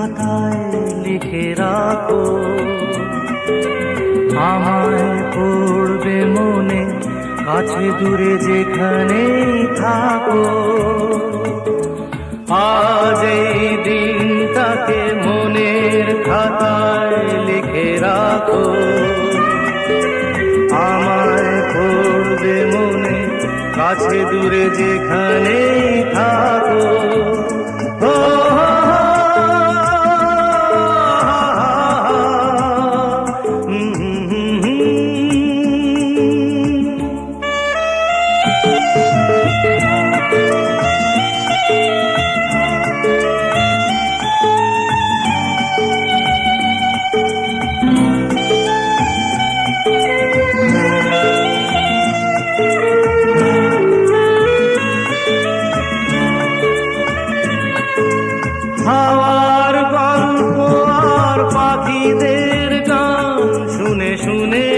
খাতায় লিখে রাখো, আমায় পড়বে মনে, কাছে দূরে যেখানেই থাকো। আজ এই দিনটাকে মনের খাতায় লিখে রাখো, আমায় পড়বে মনে, কাছে দূরে যেখানেই থাকো। হাওয়ার গল্প আর পাখিদের গান শুনে শুনে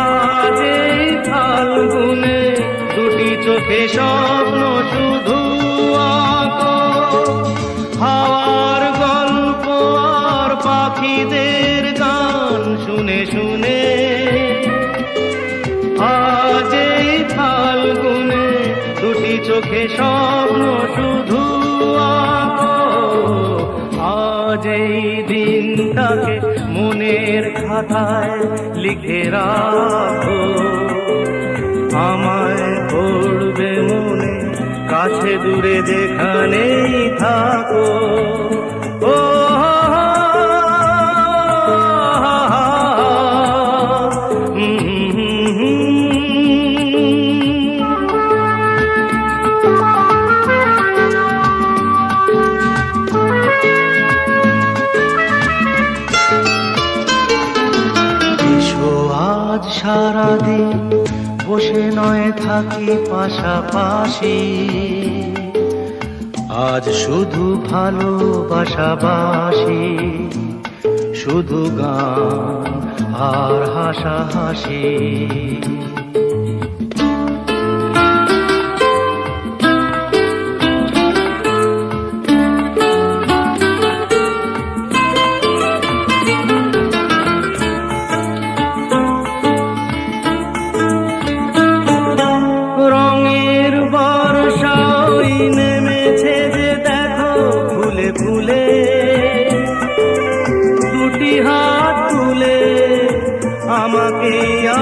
আজ এই ফাল্গুনে দুটি চোখে স্বপ্ন শুধু আঁকো। হাওয়ার গল্প আর পাখিদের গান শুনে শুনে আজ এই ফাল্গুনে দুটি চোখে স্বপ্ন শুধু আঁকো। আজ এই দিনটাকে মনের খাতায় লিখে রাখো, আমায় পড়বে মনে, কাছে দূরে যেখানেই থাকো। ও সারাদিন বসে নয় থাকি পাশাপাশি, আজ শুধু ভালোবাসাবাসি, শুধু গান আর হাসাহাসি। নেমেছে যে দেখো ফুলে ফুলে, দুটি হাত তুলে আমাকে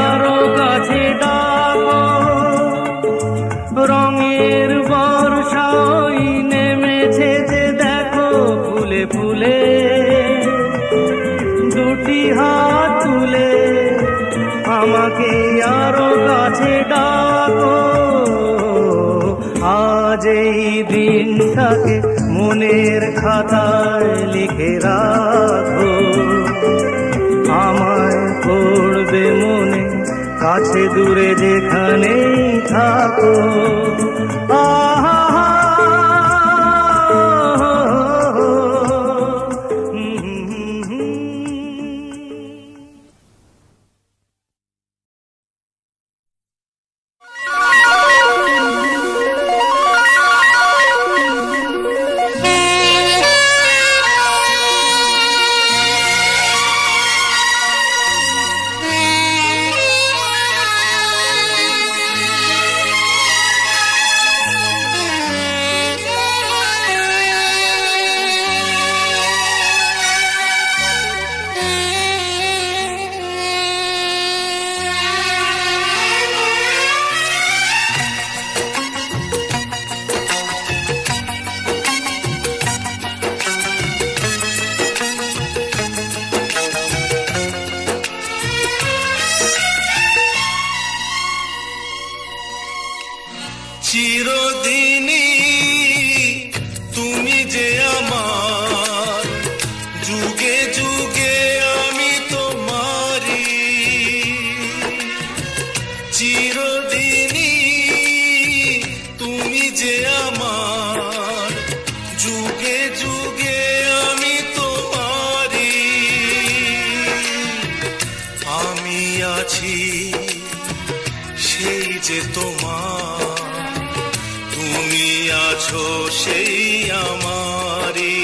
আরো কাছে ডাকো। রঙের বর্ষাই নেমেছে যে দেখো ফুলে ফুলে, দুটি হাত তুলে আমাকে আরো কাছে ডাকো। আজ এই দিনটাকে মনের খাতায় লিখে রাখো, আমায় পড়বে মনে, কাছে দূরে যেখানেই থাকো। আহা চিরদিনই তুমি যে আমার, যুগে যুগে আমি তোমারি। চিরদিনই তুমি যে আমার, যুগে যুগে আমি তোমারি। আমি আছি সেই যে তোমার, তুমি আছো সেই আমারি।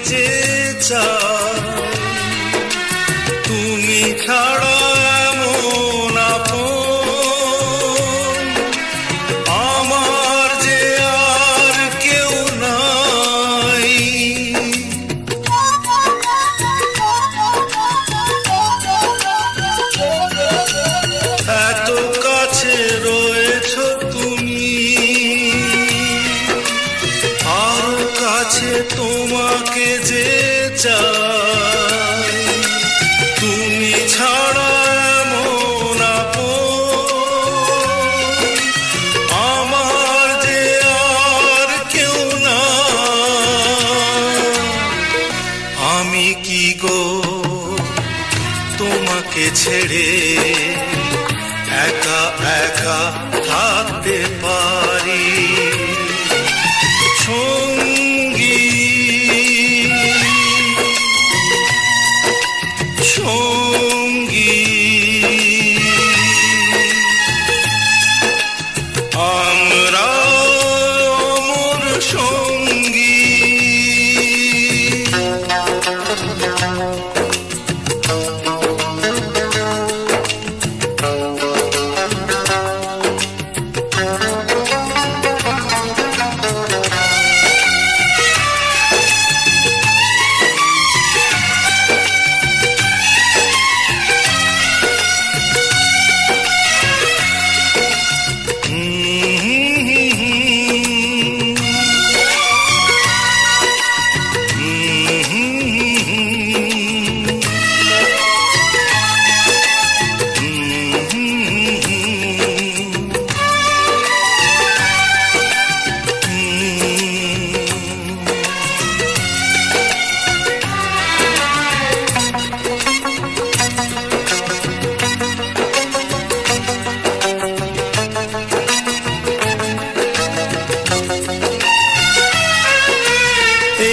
যে চাই, তুমি ছাড়া এমন আপন আমার যে আর কেউ নাই। এত কাছে রয়েছো তুমি, আরো কাছে তোমাকে যে চাই, তুমি ছাড়া এমন আপন আমার যে আর কেউ না। আমি কি গো তোমাকে ছেড়ে একা একা থাকতে পারি? সঙ্গী সঙ্গী আমরা অমর সঙ্গী।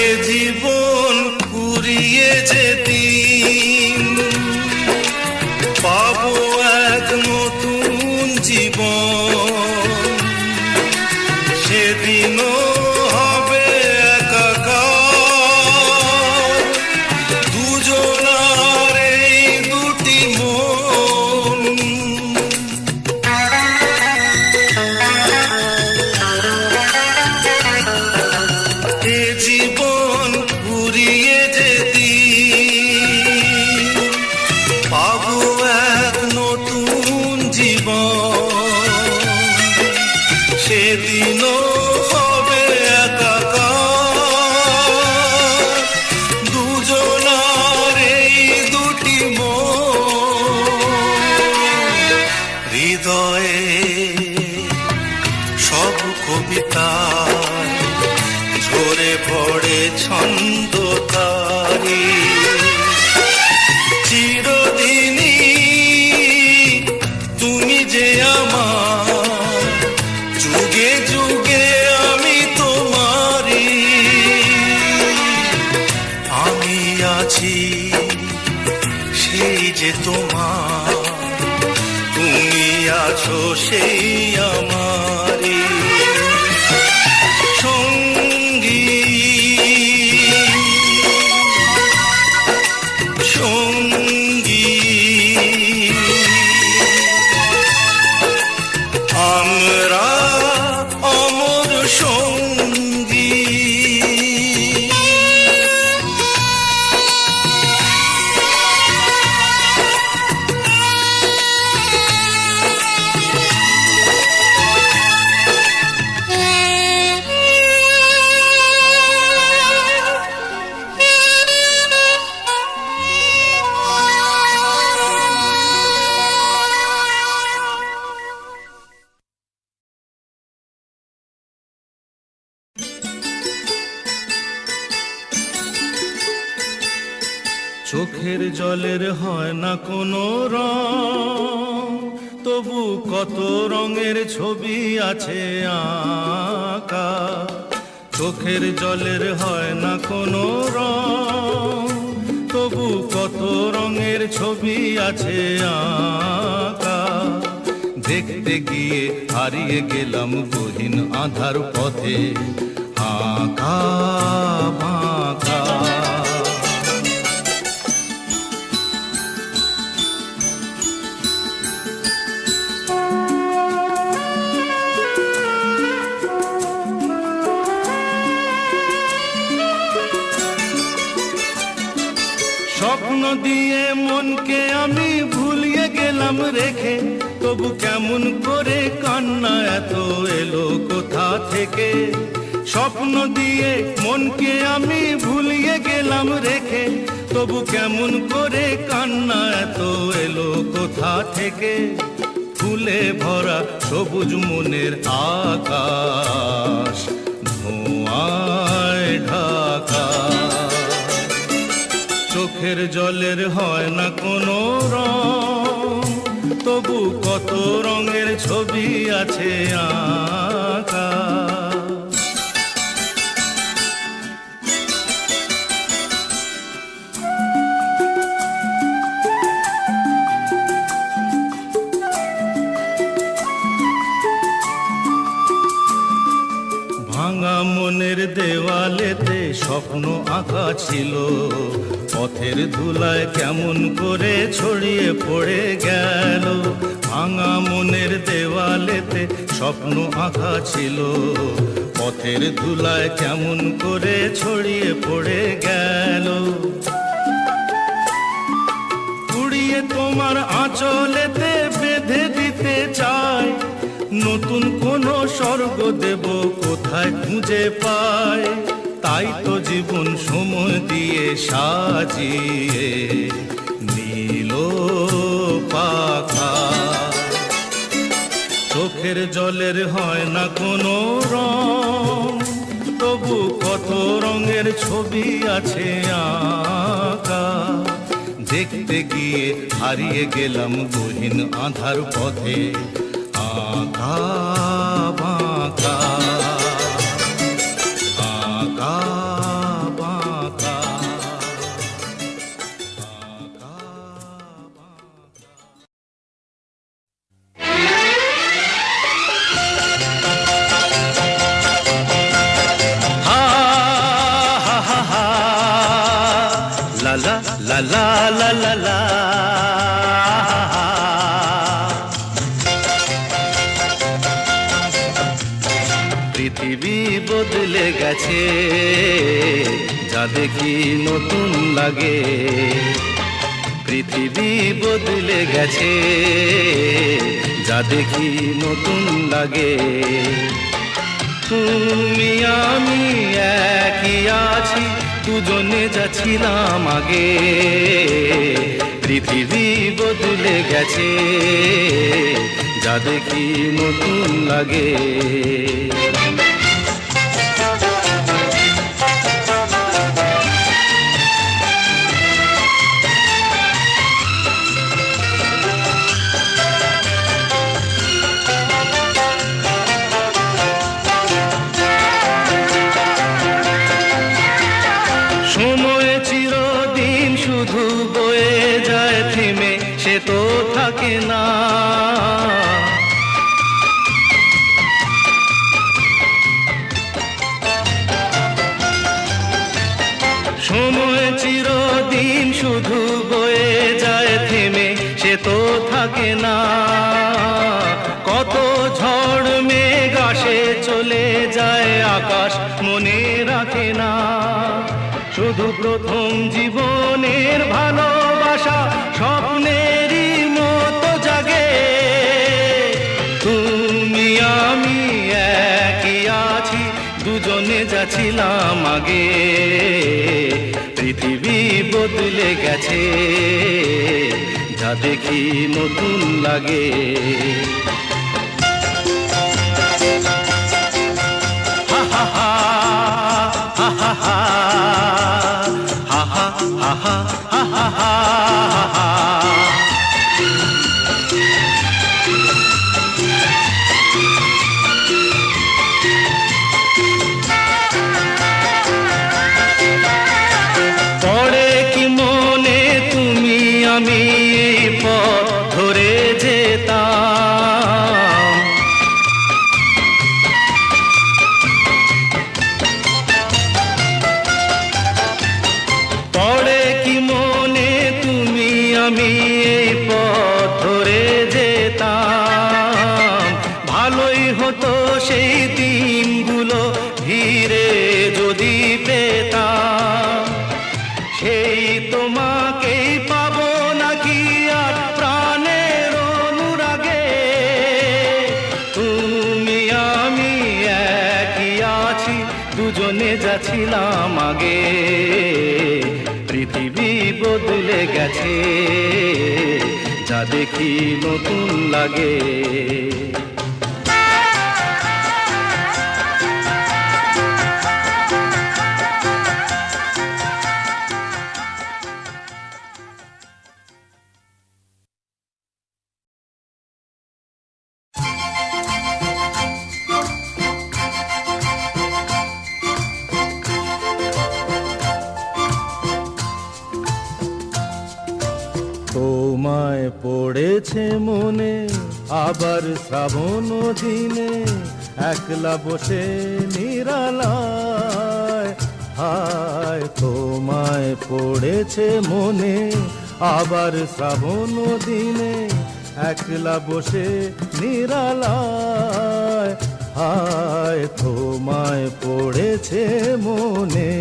এ জীবন কুড়িয়ে যেদিন পাবো এক নতুন জীবন, সেদিনও হবে একাকার দুজনার এই দুটি মন। এ জীবন ঘুরিয়ে যেদিন পাবো এক নতুন জীবন, সেদিনও হবে একাকার দুজনার এই দুটি মন। হৃদয়ে সব কবিতা ঝরে পড়ে ছন্দ তারি, চিরদিনই তুমি যে আমার, যুগে যুগে আমি তোমারি। আমি আছি সেই যে তোমার, তুমি আছো সেই আমারি। সঙ্গী সঙ্গী আমরা অমর সঙ্গী। চোখের জলের হয় না কোনো রং, তবু কত রঙের ছবি আছে আঁকা। চোখের জলের হয় না কোনো রং, তবু কত রঙের ছবি আছে আঁকা। দেখতে গিয়ে হারিয়ে গেলাম গহীন আধার পথে, আঁকা বাঁকা। দিয়ে মনকে আমি ভুলিয়ে গেলাম রেখে, তবু কেমন করে কান্না এত এলো কোথা থেকে। স্বপ্ন দিয়ে মনকে আমি ভুলিয়ে গেলাম রেখে, তবু কেমন করে কান্না এত এলো কোথা থেকে। ফুলে ভরা সবুজ মনের আকাশ ধোঁয়ায় ঢাকা, চোখের জলের হয় না কোনো রং, তবু কত রঙের ছবি আছে আঁকা। ভাঙা মনের দেওয়ালেতে স্বপ্ন আঁকা ছিল, পথের ধুলায় কেমন করে ছড়িয়ে পড়ে গেল। ভাঙা মনের দেওয়ালেতে স্বপ্ন আঁকা ছিল, পথের ধুলায় কেমন করে ছড়িয়ে পড়ে গেল। উড়িয়ে তোমার আঁচলেতে বেঁধে দিতে চাই, নতুন কোন স্বর্গ দেব কোথায় খুঁজে পায়। তাই তো জীবন সময় দিয়ে সাজিয়ে নীল পাখা, চোখের জলের হয় না কোনো রং, তবু কত রঙের ছবি আছে আঁকা। দেখতে গিয়ে হারিয়ে গেলাম গহীন আঁধার পথে, আঁকা বাঁকা আঁকা বাঁকা আঁকা বাঁকা। হা হা হা হা লা লা লা লা লা লা লা। পৃথিবী বদলে গেছে, যা দেখি নতুন লাগে। পৃথিবী বদলে গেছে, যা দেখি নতুন লাগে। তুমি আমি একই আছি, দুজনে যাচ্ছিলাম আগে। পৃথিবী বদলে গেছে, যা দেখি নতুন লাগে। সময় চিরদিন শুধু বয়ে যায় থেমে, সে তো থাকে না। সময় চিরদিন শুধু বয়ে যায় থেমে, সে তো থাকে না। কত ঝড় মেঘ আসে চলে যায়, আকাশ মনে রাখে না। শুধু প্রথম জীবনের ভালোবাসা স্বপ্নেরই মতো জাগে। তুমি আমি একই আছি, দুজনে যাচ্ছিলাম আগে। পৃথিবী বদলে গেছে, যা দেখি নতুন লাগে। হা হা হা হা হা হা হা হা হা হা হা হা হা। পড়ে কি মনে তুমি আমি এই পথ ধরে যেতাম, দুজনে যাচ্ছিলাম আগে, পৃথিবী বদলে গেছে, যা দেখি নতুন লাগে। তোমায় পড়েছে মনে আবার শ্রাবণ দিনে, একলা বসে নিরালায়, হায় তোমায় পড়েছে মনে আবার শ্রাবণ দিনে, একলা বসে নিরালায়, হায় তোমায় পড়েছে মনে।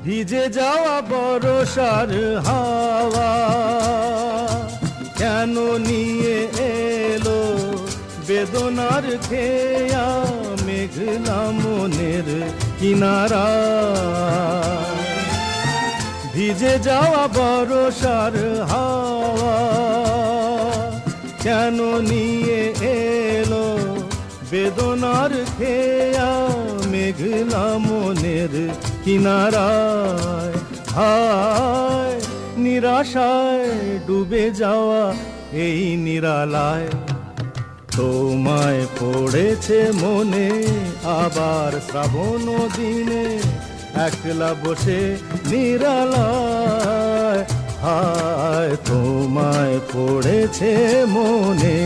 ভিজে যাওয়া বরষার হাওয়া কেন নিয়ে এলো বেদনার খেয়া, মেঘলা মনের কিনারা। ভিজে যাওয়া বরষার হাওয়া কেন নিয়ে এলো বেদনার খেয়া, মেঘলা মনের কিনারায়, হায় নিরাশায় ডুবে যাওয়া এই নিরালায়, তোমায় পড়েছে মনে আবার শ্রাবণ দিনে, একলা বসে নিরালায়, হায় তোমায় পড়েছে মনে।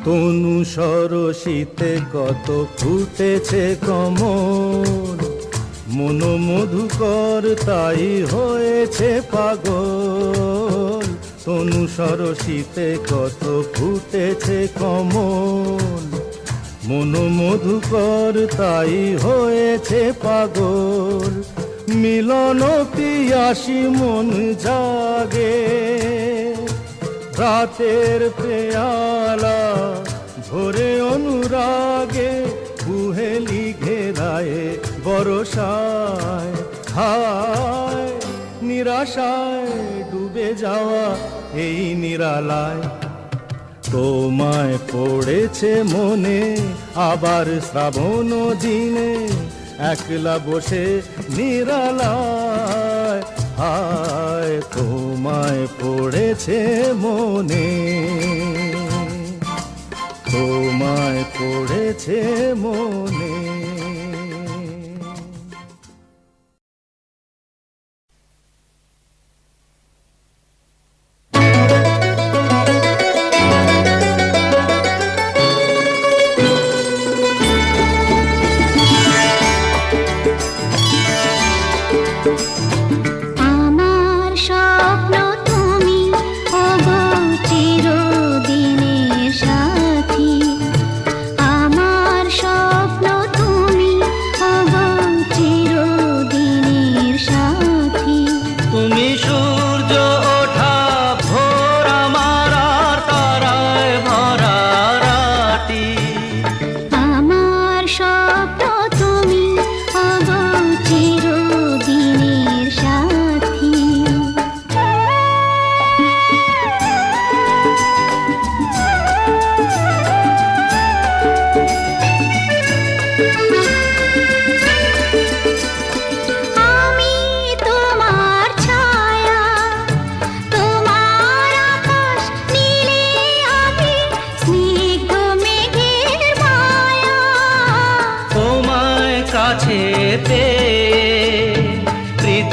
তনু সরসিতে কত ফুটেছে কমল, মন মধুকর তাই হয়েছে পাগল। তনু সরসিতে কত ফুটেছে কমল, মন মধুকর তাই হয়েছে পাগল। মিলন পিয়াসী মন জাগে, রাতের পেয়ালা ভোরে অনুরাগে, কুহেলি ঘেরায় বরষায়, হায় নিরাশায় ডুবে যাওয়া এই নিরালায়, তোমায় পড়েছে মনে আবার শ্রাবণ দিনে, একলা বসে নিরালায়, হায় তোমায় পড়েছে মনে, তোমায় পড়েছে মনে। আমার স্বপ্ন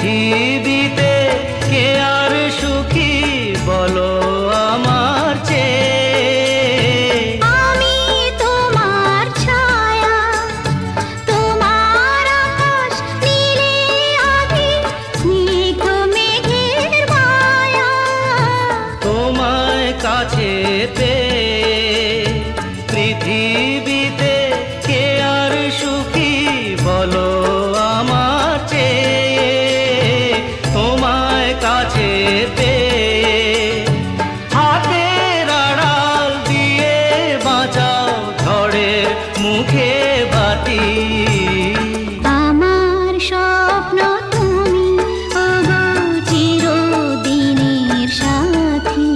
পৃথিবীতে কে আর সুখী বলো আমার চেয়ে। আমি তোমার ছায়া, তোমার আকাশ নীলে আভি, স্নিগ্ধ মেঘের মায়া। তোমায় কাছে পেয়ে পৃথিবীতে কে আর সুখী বলো আমার চেয়ে। তোমায় কাছে পেয়ে হাতের আড়াল দিয়ে বাঁচাও ঝড়ের মুখে বাতি। আমার স্বপ্ন তুমি, ওগো চিরদিনের সাথী।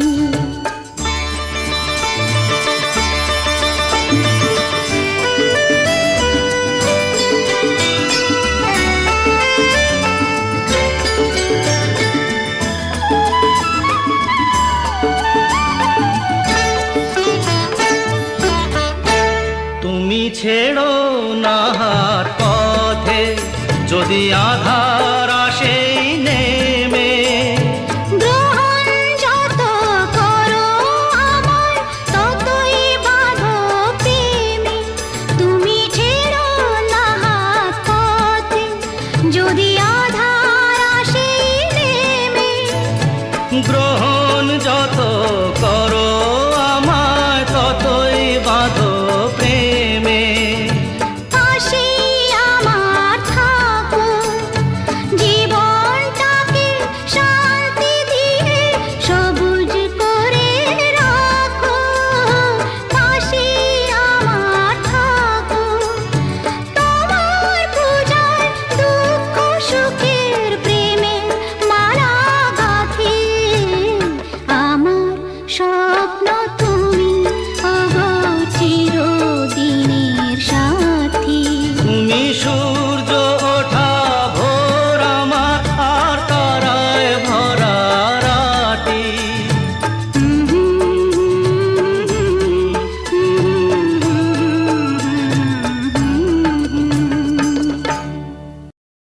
তুমি ছেড়ো না হাত পথে যদি আধার আসে নেমে। গ্রহণ যত করো আমায়, ততই বাঁধো প্রেমে। তুমি ছেড়ো না হাত পথে যদি আধার আসে নেমে। গ্রহণ